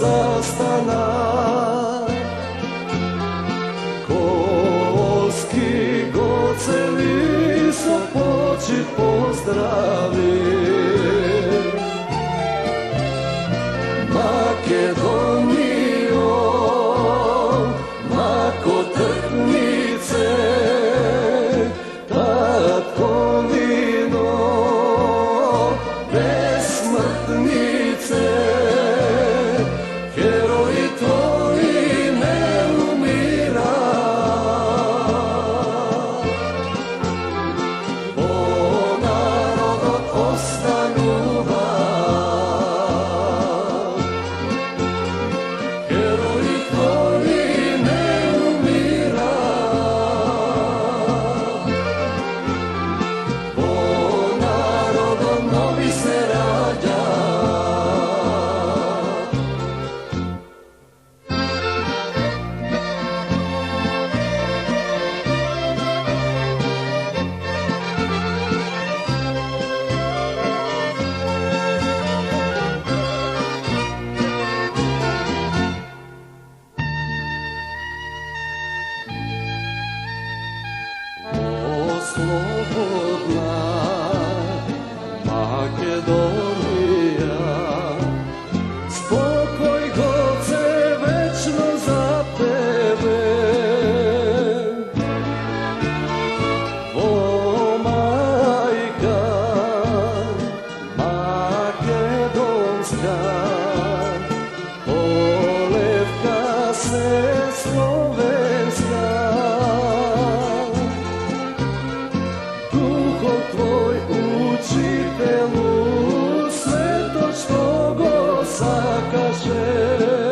sastanak. Kolski Gocevi so počit pozdravi. Makedonijo, mako trknice, tatkovino, besmrtnice, heroji tvoji ne umira. Po narodu ostanu vam, heroji tvoji ne umira. Po narodu novi se rađa. O slobodna Makedonija, spokoj Goce večno za tebe. O majka makedonska, kolevka se slovenska, duhom tvoj učitelju, sve to što go sakaše.